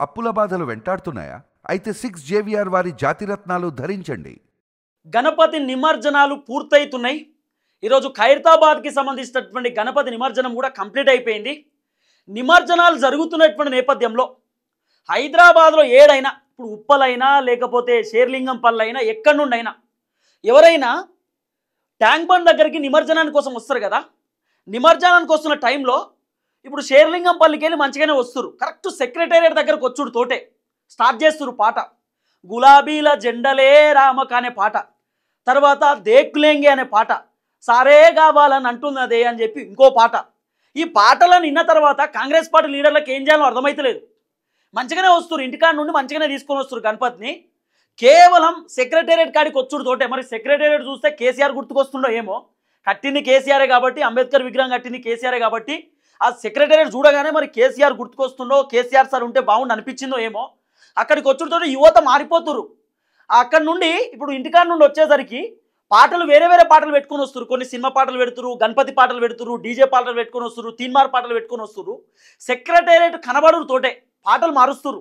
అప్పుల బాధలు వెంటాడుతున్నాయా? అయితే 6 జేవిఆర్ వారి జాతిరత్నాలు ధరించండి. గణపతి నిమజ్జనాలు పూర్తయితున్నాయి. ఈరోజు ఖైరతాబాద్కి సంబంధించినటువంటి గణపతి నిమజ్జనం కూడా కంప్లీట్ అయిపోయింది. నిమజ్జనాలు జరుగుతున్నటువంటి నేపథ్యంలో హైదరాబాద్లో ఏడైనా, ఇప్పుడు ఉప్పలైనా లేకపోతే షేర్లింగంపల్లి అయినా, ఎక్కడి నుండి అయినా ఎవరైనా ట్యాంక్ బండ్ దగ్గరికి నిమజ్జనానికి కోసం వస్తారు కదా. నిమజ్జనానికి వస్తున్న టైంలో ఇప్పుడు షేర్లింగంపల్లికి వెళ్ళి మంచిగానే వస్తారు. కరెక్ట్ సెక్రటేరియట్ దగ్గరకు వచ్చుడు తోటే స్టార్ట్ చేస్తారు పాట. గులాబీల జెండలే రామక అనే పాట, తర్వాత దేక్కులేంగే అనే పాట, సారే కావాలని అంటున్నదే అని చెప్పి ఇంకో పాట. ఈ పాటలను విన్న తర్వాత కాంగ్రెస్ పార్టీ లీడర్లకు ఏం చేయాలో అర్థమైతలేదు. మంచిగానే వస్తారు, ఇంటికాడ నుండి మంచిగానే తీసుకొని వస్తారు గణపతిని. కేవలం సెక్రటేరియట్ కాడికి వచ్చుడు తోటే, మరి సెక్రటేరియట్ చూస్తే కేసీఆర్ గుర్తుకొస్తుండో ఏమో. కట్టింది కేసీఆరే కాబట్టి, అంబేద్కర్ విగ్రహం కట్టింది కేసీఆరే కాబట్టి ఆ సెక్రటేరియట్ చూడగానే మరి కేసీఆర్ గుర్తుకొస్తుండో, కేసీఆర్ సార్ ఉంటే బాగుండు అనిపించిందో ఏమో. అక్కడికి వచ్చుడుతో యువత మారిపోతురు. అక్కడి నుండి ఇప్పుడు ఇంటికాడ నుండి వచ్చేసరికి పాటలు వేరే వేరే పాటలు పెట్టుకొని వస్తారు. కొన్ని సినిమా పాటలు పెడుతురు, గణపతి పాటలు పెడుతురు, డీజే పాటలు పెట్టుకొని వస్తారు, తీన్మార్ పాటలు పెట్టుకొని వస్తారు. సెక్రటేరియట్ కనబడురు తోటే పాటలు మారుస్తారు.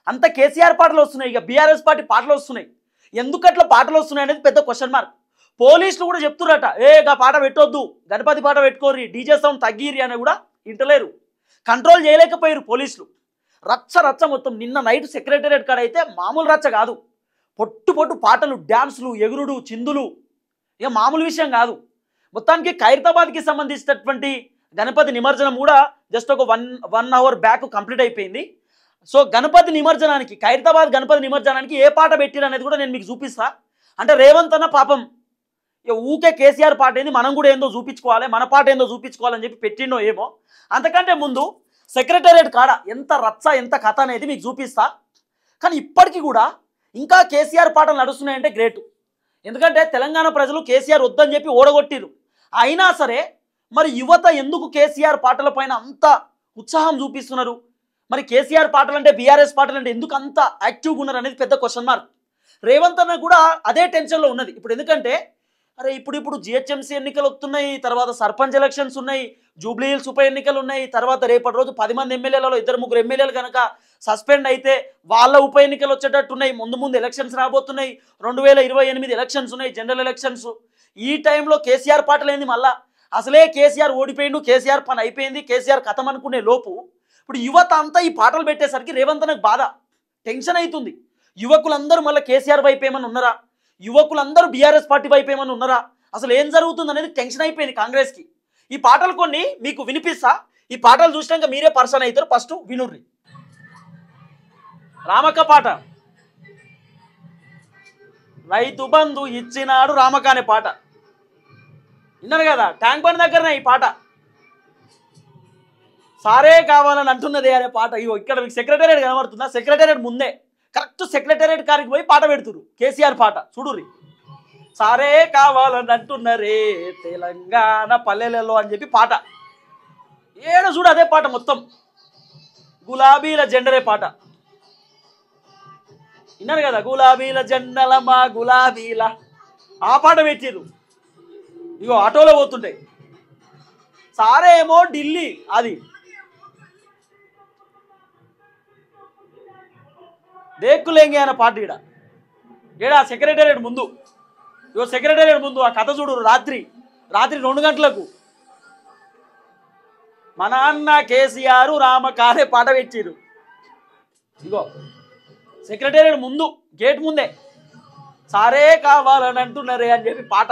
అంత కేసీఆర్ పాటలు వస్తున్నాయి, ఇక బీఆర్ఎస్ పార్టీ పాటలు వస్తున్నాయి. ఎందుకట్లా పాటలు వస్తున్నాయి అనేది పెద్ద క్వశ్చన్ మార్క్. పోలీసులు కూడా చెప్తురట, గా పాట పెట్టొద్దు, గణపతి పాట పెట్టుకోరి, డీజే సౌండ్ తగ్గిరి అని కూడా ఇంటలేరు. కంట్రోల్ చేయలేకపోయారు పోలీసులు. రచ్చ రచ్చ మొత్తం. నిన్న నైట్ సెక్రటేరియట్ కాడ అయితే మామూలు రచ్చ కాదు. పొట్టు పొట్టు పాటలు, డ్యాన్సులు, ఎగురుడు, చిందులు, ఇక మామూలు విషయం కాదు. మొత్తానికి ఖైరతాబాద్కి సంబంధించినటువంటి గణపతి నిమజ్జనం కూడా జస్ట్ ఒక వన్ అవర్ బ్యాక్ కంప్లీట్ అయిపోయింది. సో గణపతి నిమజ్జనానికి, ఖైరతాబాద్ గణపతి నిమజ్జనానికి ఏ పాట పెట్టిరు అనేది కూడా నేను మీకు చూపిస్తా. అంటే రేవంత్ అన్న పాపం ఊకే కేసీఆర్ పాట ఏంది, మనం కూడా ఏందో చూపించుకోవాలి, మన పాట ఏందో చూపించుకోవాలని చెప్పి పెట్టిండో ఏమో. అంతకంటే ముందు సెక్రటేరియట్ కాడ ఎంత రచ్చ, ఎంత కథ అనేది మీకు చూపిస్తా. కానీ ఇప్పటికీ కూడా ఇంకా కేసీఆర్ పాటలు నడుస్తున్నాయంటే గ్రేటు. ఎందుకంటే తెలంగాణ ప్రజలు కేసీఆర్ వద్దని చెప్పి ఓడగొట్టిరు. అయినా సరే మరి యువత ఎందుకు కేసీఆర్ పాటల పైన అంత ఉత్సాహం చూపిస్తున్నారు? మరి కేసీఆర్ పాటలు అంటే, బీఆర్ఎస్ పాటలు అంటే ఎందుకు అంత యాక్టివ్గా ఉన్నారు అనేది పెద్ద క్వశ్చన్ మార్క్. రేవంత్ అన్న కూడా అదే టెన్షన్లో ఉన్నది ఇప్పుడు. ఎందుకంటే అరే ఇప్పుడు జిహెచ్ఎంసీ ఎన్నికలు వస్తున్నాయి, తర్వాత సర్పంచ్ ఎలక్షన్స్ ఉన్నాయి, జూబ్లీ హిల్స్ ఉప ఎన్నికలు ఉన్నాయి, తర్వాత రేపటి రోజు 10 మంది ఎమ్మెల్యేలలో 2-3 ఎమ్మెల్యేలు కనుక సస్పెండ్ అయితే వాళ్ళ ఉప ఎన్నికలు వచ్చేటట్టున్నాయి. ముందు ఎలక్షన్స్ రాబోతున్నాయి. 2028 ఎలక్షన్స్ ఉన్నాయి, జనరల్ ఎలక్షన్స్. ఈ టైంలో కేసీఆర్ పాటలు ఏంది? మళ్ళా అసలే కేసీఆర్ ఓడిపోయిండు, కేసీఆర్ పని అయిపోయింది, కేసీఆర్ కథం అనుకునే లోపు ఇప్పుడు యువత అంతా ఈ పాటలు పెట్టేసరికి రేవంత్ నాకు బాధ, టెన్షన్ అవుతుంది. యువకులందరూ మళ్ళీ కేసీఆర్ వైపు ఏమని ఉన్నారా, యువకులందరూ బీఆర్ఎస్ పార్టీ వైపు ఏమని ఉన్నారా, అసలు ఏం జరుగుతుంది అనేది టెన్షన్ అయిపోయింది కాంగ్రెస్కి. ఈ పాటలు కొన్ని మీకు వినిపిస్తా. ఈ పాటలు చూసినాక మీరే పర్సన్ అవుతారు. ఫస్ట్ వినుర్రి. రామక్క పాట, రైతు బంధు ఇచ్చినాడు రామక్క అనే పాట విన్నారు కదా. ట్యాంక్ బండ్ దగ్గరనే ఈ పాట. సారే కావాలని అంటున్నదే అనే పాట. ఇగో ఇక్కడ మీకు సెక్రటేరియట్ కనబడుతుందా? సెక్రటేరియట్ ముందే కరెక్ట్ సెక్రటేరియట్ కారికి పోయి పాట పెడుతురు కేసీఆర్ పాట. చూడుర్రి. సారే కావాలని అంటున్నరే తెలంగాణ పల్లెలలో అని చెప్పి పాట. ఏడు చూడు అదే పాట మొత్తం. గులాబీల జెండరే పాట విన్నారు కదా. గులాబీల జెండల మా గులాబీల ఆ పాట పెట్టిరు. ఇగో ఆటోలో పోతుంటాయి. సారే ఏమో ఢిల్లీ, అది దేక్కులేంగే అనే పాట. ఈడ సెక్రటేరియట్ ముందు, ఇగో సెక్రటేరియట్ ముందు ఆ కథ చూడు. రాత్రి 2 గంటలకు మన అన్న కేసీఆర్ రామక అనే పాట పెట్టిరు. ఇగో సెక్రటేరియట్ ముందు, గేట్ ముందే సారే కావాలని అంటున్నారే అని చెప్పి పాట.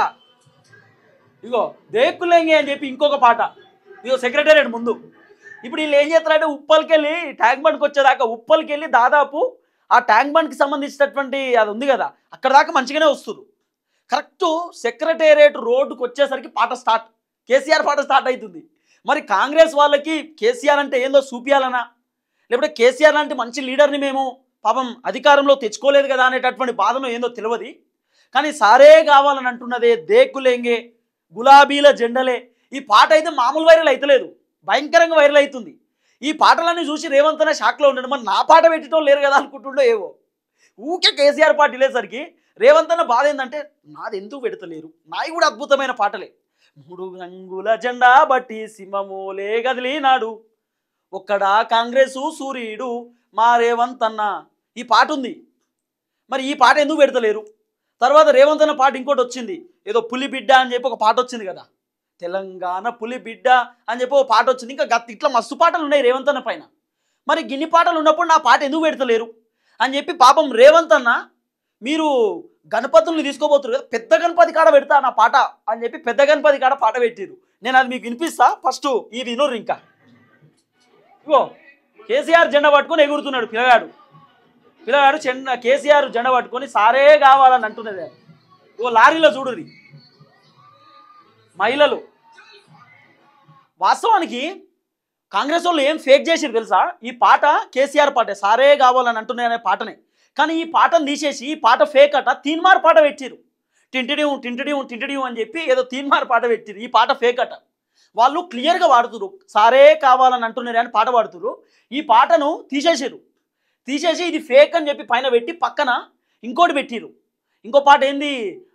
ఇగో దేక్కులేంగే అని చెప్పి ఇంకొక పాట. ఇగో సెక్రటేరియట్ ముందు. ఇప్పుడు వీళ్ళు ఏం చేస్తారంటే ఉప్పల్కి వెళ్ళి ట్యాంక్ బండ్కి వచ్చేదాకా, ఉప్పల్కి వెళ్ళి దాదాపు ఆ ట్యాంక్ బండ్కి సంబంధించినటువంటి అది ఉంది కదా, అక్కడ దాకా మంచిగానే వస్తారు. కరెక్ట్ సెక్రటేరియట్ రోడ్డుకి వచ్చేసరికి పాట స్టార్ట్, కేసీఆర్ పాట స్టార్ట్ అవుతుంది. మరి కాంగ్రెస్ వాళ్ళకి కేసీఆర్ అంటే ఏందో చూపియాలనా, లేకపోతే కేసీఆర్ లాంటి మంచి లీడర్ని మేము పాపం అధికారంలో తెచ్చుకోలేదు కదా అనేటటువంటి బాధను ఏందో తెలియదు. కానీ సారే కావాలని అంటున్నదే దేక్కులేంగే, గులాబీల జెండలే, ఈ పాట అయితే మామూలు వైరల్ అవుతలేదు, భయంకరంగా వైరల్ అవుతుంది. ఈ పాటలన్నీ చూసి రేవంత్ అనే షాక్లో ఉన్నాడు. మరి నా పాట పెట్టడం లేరు కదా అనుకుంటుండో ఏవో. ఊకే కేసీఆర్ పాట వెళ్ళేసరికి రేవంత్ అన్న బాధ ఏంటంటే నాది ఎందుకు పెడతలేరు, నాయి కూడా అద్భుతమైన పాటలే. 3 రంగుల జెండా బట్టి సింహమోలే గదిలినాడు, ఒక్కడా కాంగ్రెసు సూర్యుడు మా రేవంత్ అన్న ఈ పాట ఉంది. మరి ఈ పాట ఎందుకు పెడతలేరు? తర్వాత రేవంత్ అన్న పాట ఇంకోటి వచ్చింది, ఏదో పులి బిడ్డ అని చెప్పి ఒక పాట వచ్చింది కదా, తెలంగాణ పులి బిడ్డ అని చెప్పి ఒక పాట వచ్చింది. ఇంకా ఇట్లా మస్తు పాటలు ఉన్నాయి రేవంత్ అన్న పైన. మరి గిన్ని పాటలు ఉన్నప్పుడు నా పాట ఎందుకు పెడతలేరు అని చెప్పి పాపం రేవంత్ అన్న, మీరు గణపతుల్ని తీసుకోబోతున్నారు కదా, పెద్ద గణపతి కాడ పెడతా నా పాట అని చెప్పి పెద్ద గణపతి కాడ పాట పెట్టిరు. నేను అది మీకు వినిపిస్తా. ఫస్ట్ ఈ వినోరు. ఇంకా ఇగో కేసీఆర్ జెండా పట్టుకొని ఎగురుతున్నాడు పిల్లగాడు. కేసీఆర్ జెండా పట్టుకొని సారే కావాలని అంటున్నది. ఇగో లారీలో చూడుర్రి మహిళలు. వాస్తవానికి కాంగ్రెస్ వాళ్ళు ఏం ఫేక్ చేసిరు తెలుసా? ఈ పాట కేసీఆర్ పాటే, సారే కావాలని అంటున్నాయి అనే పాటనే. కానీ ఈ పాటను తీసేసి ఈ పాట ఫేక్ అట తీన్మార్ పాట పెట్టిరు. టింటిడియం టింటిడియం టింటిడియం అని చెప్పి ఏదో తీన్మార్ పాట పెట్టిరు. ఈ పాట ఫేక్ అట. వాళ్ళు క్లియర్గా వాడుతురు, సారే కావాలని అంటున్నారు అని పాట పాడుతురు. ఈ పాటను తీసేసి ఇది ఫేక్ అని చెప్పి పైన పెట్టి పక్కన ఇంకోటి పెట్టిరు. ఇంకో పాట ఏంది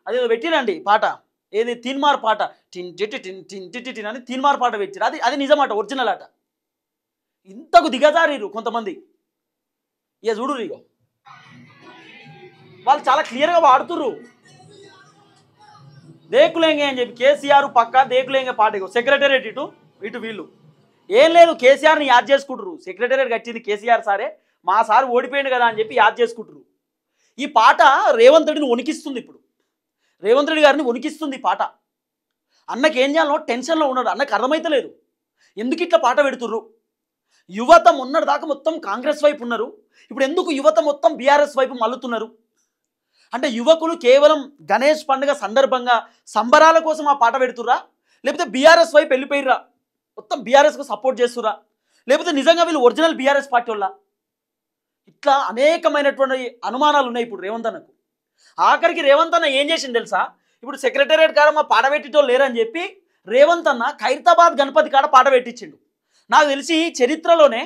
అదేదో పెట్టిరండి పాట, ఏది తీన్మార్ పాట, టిన్ టిటి టిన్ టిన్ టిటి టిన్ అని తీన్మార్ పాట పెట్టిరు. అది నిజమాట, ఒరిజినల్ అట. ఇంతకు దిగజారిరు కొంతమంది. ఇక చూడు, ఇగో వాళ్ళు చాలా క్లియర్గా వాడుతుర్రు. దేకులేంగే అని చెప్పి కేసీఆర్ పక్క దేకులేంగే పాట. ఇగో సెక్రటేరియట్ ఇటు వీళ్ళు ఏం లేదు, కేసీఆర్ని యాద్ చేసుకుంటారు. సెక్రటేరియట్ కట్టింది కేసీఆర్ సారే, మా సార్ ఓడిపోయింది కదా అని చెప్పి యాద్ చేసుకుంటారు. ఈ పాట రేవంత్ రెడ్డిని వణికిస్తుంది. ఇప్పుడు రేవంత్ రెడ్డి గారిని వణికిస్తుంది ఈ పాట. అన్నకి ఏం చేయాలో టెన్షన్లో ఉన్నాడు. అన్నకి అర్థమైతలేదు ఎందుకు ఇట్లా పాట పెడుతుర్రు. యువత మొన్నటి దాకా మొత్తం కాంగ్రెస్ వైపు ఉన్నారు, ఇప్పుడు ఎందుకు యువత మొత్తం బీఆర్ఎస్ వైపు మల్లుతున్నారు అంటే, యువకులు కేవలం గణేష్ పండుగ సందర్భంగా సంబరాల కోసం ఆ పాట పెడుతుర్రా, లేకపోతే బీఆర్ఎస్ వైపు వెళ్ళిపోయిర్రా, మొత్తం బీఆర్ఎస్కు సపోర్ట్ చేస్తుర్రా, లేకపోతే నిజంగా వీళ్ళు ఒరిజినల్ బీఆర్ఎస్ పార్టీ వాళ్ళ? ఇట్లా అనేకమైనటువంటి అనుమానాలు ఉన్నాయి ఇప్పుడు రేవంత్ అన్నకు. ఆఖరికి రేవంత్ అన్న ఏం చేసింది తెలుసా? ఇప్పుడు సెక్రటేరియట్ కాడ మా పాట పెట్టేటోళ్ళు లేరని చెప్పి రేవంత్ అన్న ఖైరతాబాద్ గణపతి కాడ పాట పెట్టించిండు. నాకు తెలిసి చరిత్రలోనే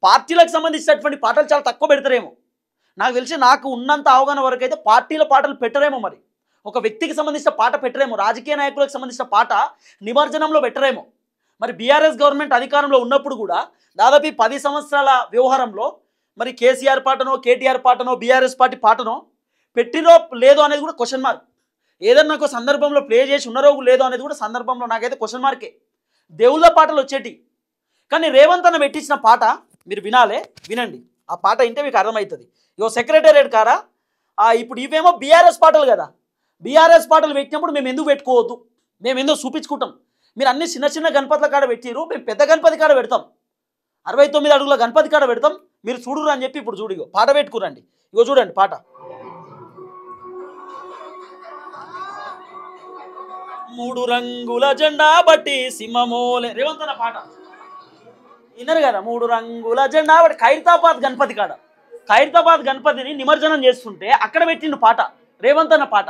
పార్టీలకు సంబంధించినటువంటి పాటలు చాలా తక్కువ పెడతారేమో. నాకు తెలిసి నాకు ఉన్నంత అవగాహన వరకు అయితే పార్టీల పాటలు పెట్టరేమో, మరి ఒక వ్యక్తికి సంబంధించిన పాట పెట్టరేమో, రాజకీయ నాయకులకు సంబంధించిన పాట నిమజ్జనంలో పెట్టరేమో. మరి బీఆర్ఎస్ గవర్నమెంట్ అధికారంలో ఉన్నప్పుడు కూడా దాదాపు 10 సంవత్సరాల వ్యవహారంలో మరి కేసీఆర్ పాటనో కేటీఆర్ పాటనో బీఆర్ఎస్ పార్టీ పాటనో పెట్టినో లేదో అనేది కూడా క్వశ్చన్ మార్క్. ఏదన్నా ఒక సందర్భంలో ప్లే చేసి ఉన్నారో లేదో అనేది కూడా సందర్భంలో నాకైతే క్వశ్చన్ మార్కే. దేవుళ్ళ పాటలు వచ్చేటి, కానీ రేవంత్ అన్న పెట్టించిన పాట మీరు వినండి. ఆ పాట వింటే మీకు అర్థమవుతుంది. ఇగో సెక్రటేరియట్ కారా ఇప్పుడు ఇవేమో బీఆర్ఎస్ పాటలు కదా, బీఆర్ఎస్ పాటలు పెట్టినప్పుడు మేము ఎందుకు పెట్టుకోవద్దు, మేము ఎందుకు చూపించుకుంటాం. మీరు అన్ని చిన్న చిన్న గణపతుల కాడ పెట్టిరు, మేము పెద్ద గణపతి కాడ పెడతాం, 69 అడుగుల గణపతి కాడ పెడతాం, మీరు చూడురు అని చెప్పి ఇప్పుడు చూడు, ఇగో పాట పెట్టుకురండి. ఇగో చూడండి పాట. 3 రంగుల జెండా బట్టి సింహమోలే, రేవంత్ అన్న పాట విన్నారు కదా. 3 రంగుల జెండా బట్టి ఖైరతాబాద్ గణపతి కాడ, ఖైరతాబాద్ గణపతిని నిమజ్జనం చేస్తుంటే అక్కడ పెట్టిండు పాట, రేవంత్ అన్న పాట.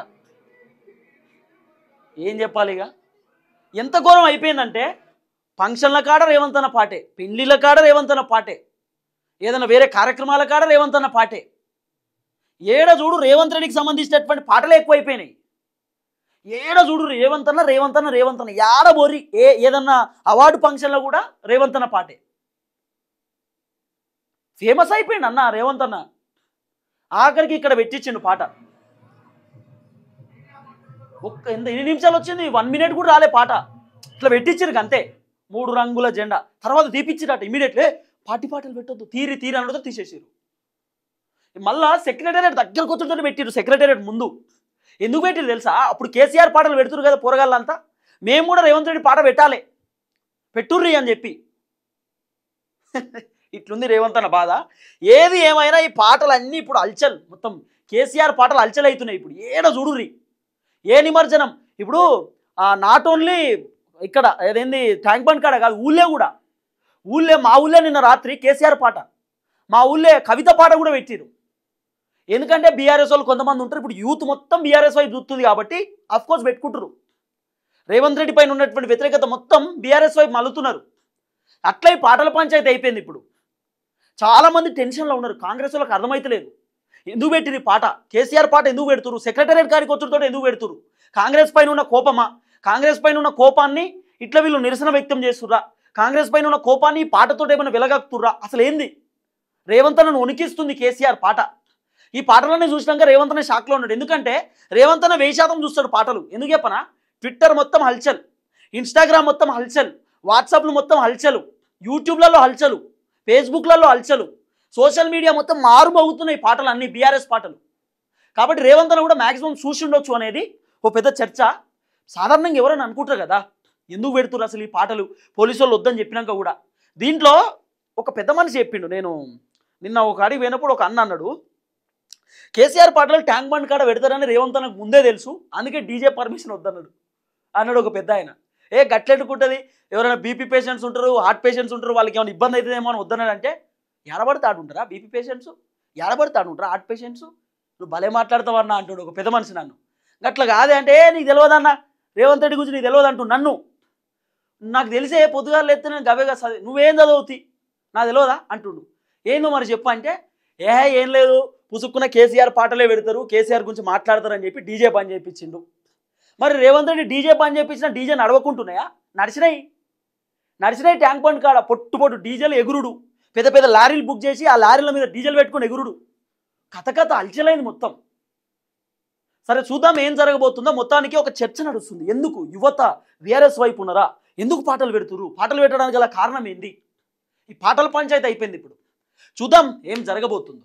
ఏం చెప్పాలి ఇక? ఎంత ఘోరం అయిపోయిందంటే, ఫంక్షన్ల కాడ రేవంత్ అన్న పాటే, పెళ్లిళ్ళ కాడ రేవంత్ అన్న పాటే, ఏదైనా వేరే కార్యక్రమాల కాడ రేవంత్ అన్న పాటే. ఏడ చూడు రేవంత్ రెడ్డికి సంబంధించినటువంటి పాటలే ఎక్కువైపోయినాయి. ఏడ చూడు రేవంత్ అన్న రేవంత్ అన్న రేవంత్ అన్న, ఏడ బోరి ఏదన్నా అవార్డు ఫంక్షన్లో కూడా రేవంత్ అన్న పాటే ఫేమస్ అయిపోయింది అన్న రేవంత్ అన్న. ఆఖరికి ఇక్కడ పెట్టించిండు పాట. ఎన్ని నిమిషాలు వచ్చింది? 1 మినిట్ కూడా రాలే పాట. ఇట్లా పెట్టించారు అంతే. 3 రంగుల జెండా తర్వాత తీపిచ్చిరట ఇమీడియట్లీ. పార్టీ పాటలు పెట్టొద్దు, తీరి అనడంతో తీసేసారు. మళ్ళా సెక్రటేరియట్ దగ్గరకు వచ్చుంటే పెట్టిరు. సెక్రటేరియట్ ముందు ఎందుకు పెట్టిరు తెలుసా? అప్పుడు కేసీఆర్ పాటలు పెడుతురు కదా పోరగాళ్ళంతా, మేము కూడా రేవంత్ రెడ్డి పాట పెట్టాలి, పెట్టుర్రి అని చెప్పి. ఇట్లుంది రేవంత్ అన్న బాధ. ఏది ఏమైనా ఈ పాటలు అన్నీ ఇప్పుడు అల్చల్, మొత్తం కేసీఆర్ పాటలు అల్చల్ అవుతున్నాయి. ఇప్పుడు ఏడ చూడుర్రి, ఏ నిమజ్జనం. ఇప్పుడు నాట్ ఓన్లీ ఇక్కడ ఏదేంది ట్యాంక్ బండ్ కాడ కాదు, మా ఊళ్ళే నిన్న రాత్రి కేసీఆర్ పాట, మా ఊళ్ళే కవిత పాట కూడా పెట్టిరు. ఎందుకంటే బీఆర్ఎస్ వాళ్ళు కొంతమంది ఉంటారు, ఇప్పుడు యూత్ మొత్తం బీఆర్ఎస్ వైపు చూస్తుంది కాబట్టి అఫ్కోర్స్ పెట్టుకుంటారు. రేవంత్ రెడ్డి పైన ఉన్నటువంటి వ్యతిరేకత మొత్తం బీఆర్ఎస్ వైపు మల్లుతున్నారు. అట్లా ఈ పాటల పంచాయతీ అయిపోయింది. ఇప్పుడు చాలామంది టెన్షన్లో ఉన్నారు. కాంగ్రెస్ వాళ్ళకి అర్థమైతలేదు ఎందుకు పెట్టిరు పాట, కేసీఆర్ పాట ఎందుకు పెడుతురు, సెక్రటేరియట్ గారికి వచ్చుతో ఎందుకు పెడుతురు. కాంగ్రెస్ పైన ఉన్న కోపమా? కాంగ్రెస్ పైన ఉన్న కోపాన్ని ఇట్లా వీళ్ళు నిరసన వ్యక్తం చేస్తుర్రా? కాంగ్రెస్ పైన ఉన్న కోపాన్ని పాటతో ఏమైనా వెలగక్కుతుర్రా? అసలు ఏంది? రేవంత్ అన్నను వణికిస్తుంది కేసీఆర్ పాట. ఈ పాటలన్నీ చూసినాక రేవంత్ అన్న షాక్లో ఉన్నాడు. ఎందుకంటే రేవంత్ అన్న 1000% చూస్తాడు పాటలు. ఎందుకు చెప్పనా, ట్విట్టర్ మొత్తం హల్చల్, ఇన్స్టాగ్రామ్ మొత్తం హల్చల్, వాట్సాప్లు మొత్తం హల్చలు, యూట్యూబ్లలో హల్చలు, ఫేస్బుక్లలో హల్చలు, సోషల్ మీడియా మొత్తం మారుమోగుతున్నాయి పాటలు అన్నీ బీఆర్ఎస్ పాటలు. కాబట్టి రేవంత్ అన్న కూడా మ్యాక్సిమం చూసి ఉండొచ్చు అనేది ఓ పెద్ద చర్చ. సాధారణంగా ఎవరైనా అనుకుంటారు కదా, ఎందుకు పెడుతున్నారు అసలు ఈ పాటలు, పోలీసు వాళ్ళు వద్దని చెప్పినాక కూడా. దీంట్లో ఒక పెద్ద మనిషి చెప్పిండు. నేను నిన్న ఒక అడిగి పోయినప్పుడు ఒక అన్న అన్నాడు, కేసీఆర్ పాటలు ట్యాంక్ బండ్ కాడ పెడతారని రేవంత్ అన్నకు ముందే తెలుసు, అందుకే డీజే పర్మిషన్ వద్దన్నాడు అన్నాడు ఒక పెద్ద ఆయన. గట్లెట్టుకుంటుంది, ఎవరైనా బీపీ పేషెంట్స్ ఉంటారు, హార్ట్ పేషెంట్స్ ఉంటారు, వాళ్ళకి ఏమైనా ఇబ్బంది అవుతుందేమో అని వద్దన్నాడు. అంటే ఎడబడితే ఆడుంటారా బీపీ పేషెంట్స్, ఎడబడితే ఆడుంటారా హార్ట్ పేషెంట్స్, నువ్వు భలే మాట్లాడతావన్నా అంటాడు ఒక పెద్ద మనిషి నన్ను. అట్లా కాదే అంటే నీకు తెలియదన్నా, రేవంత్ రెడ్డి గురించి నీకు తెలియదు అంటూ నన్ను. నాకు తెలిసే పొద్దుగాలు ఎత్తే నేను గవేగా చదివి, నువ్వేం చదువుతి నాకు తెలియదా అంటుండు. ఏందో మరి చెప్పు అంటే, ఏం లేదు పుసుక్కున్న కేసీఆర్ పాటలే పెడతారు, కేసీఆర్ గురించి మాట్లాడతారని చెప్పి డీజే పని చేయించిండు. మరి రేవంత్ రెడ్డి డీజే పని చేయించిన డీజే నడవకుంటున్నాయా? నడిచినాయి ట్యాంక్ బండ్ కాడ పొట్టు డీజేలు ఎగురుడు, పెద్ద పెద్ద లారీలు బుక్ చేసి ఆ లారీల మీద డీజేలు పెట్టుకుని ఎగురుడు, కథ అల్చలైంది మొత్తం. సరే చూద్దాం ఏం జరగబోతుందో. మొత్తానికి ఒక చర్చ నడుస్తుంది. ఎందుకు యువత బీఆర్ఎస్ వైపు ఉన్నారా, ఎందుకు పాటలు పెడుతున్నారు, పాటలు పెట్టడానికి గల కారణం ఏంది? ఈ పాటల పంచాయతీ అయిపోయింది. ఇప్పుడు చూద్దాం ఏం జరగబోతుందో.